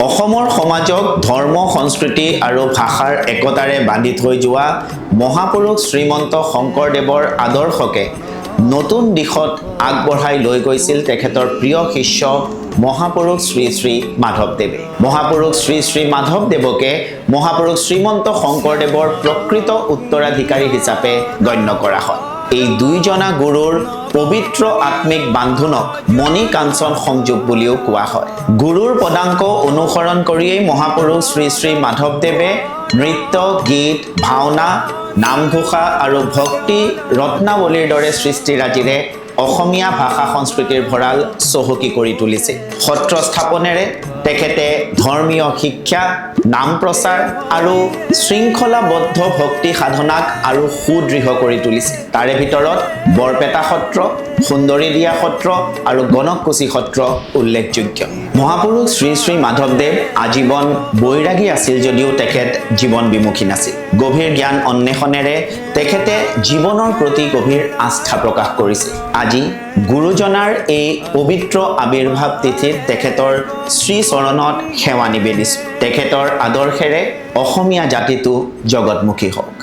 অসমৰ সমাজক ধৰ্ম সংস্কৃতি আৰু ভাষাৰ একতাৰে বান্ধি থৈ যোৱা মহাপুৰুষ শ্ৰীমন্ত শংকৰদেৱৰ আদৰ্শকে নতুন দিশত আগবঢ়াই লৈ গৈছিল তেখেতৰ প্ৰিয় শিষ্য মহাপুৰুষ শ্ৰী শ্ৰী মাধৱদেৱে। মহাপুৰুষ শ্ৰী শ্ৰী মাধৱদেৱকে মহাপুৰুষ শ্ৰীমন্ত শংকৰদেৱৰ প্ৰকৃত উত্তৰাধিকাৰী হিচাপে গণ্য কৰা হয়। এই দুইজনা গুৰুৰ পবিত্ৰ আত্মিক বান্ধোনক মণি কাঞ্চন সংযোগ বুলিও কোৱা হয়। গুৰুৰ পদাংক অনুসৰণ কৰিয়েই মহাপুৰুষ শ্ৰী শ্ৰী মাধৱদেৱে নৃত্য, গীত, ভাওনা, নামঘোষা আৰু ভক্তি ৰত্নাৱলীৰ দৰে সৃষ্টিৰাজিৰে অসমীয়া ভাষা সংস্কৃতিৰ ভঁৰাল চহকী কৰি তুলিছে। সত্ৰ স্থাপনেৰে তেখেতে ধৰ্মীয় শিক্ষা, নাম প্ৰচাৰ আৰু শৃংখলাবদ্ধ ভক্তি সাধনাক আৰু সুদৃঢ় কৰি তুলিছে। তাৰে ভিতৰত বৰপেটা সত্ৰ, সুন্দৰীদিয়া সত্ৰ আৰু গণককুছি সত্ৰ উল্লেখযোগ্য। মহাপুৰুষ শ্ৰী শ্ৰী মাধৱদেৱ আজীৱন বৈৰাগী আছিল যদিও তেখেত জীৱন বিমুখী নাছিল। গভীৰ জ্ঞান অন্বেষণেৰে তেখেতে জীৱনৰ প্ৰতি গভীৰ আস্থা প্ৰকাশ কৰিছিল। আজি গুৰুজনাৰ এই পবিত্ৰ আবিৰ্ভাৱ তিথিত তেখেতৰ শ্ৰীচৰণত সেৱা নিবেদিছোঁ। তেখেতৰ আদৰ্শেৰে অসমীয়া জাতিটো জগতমুখী হওক।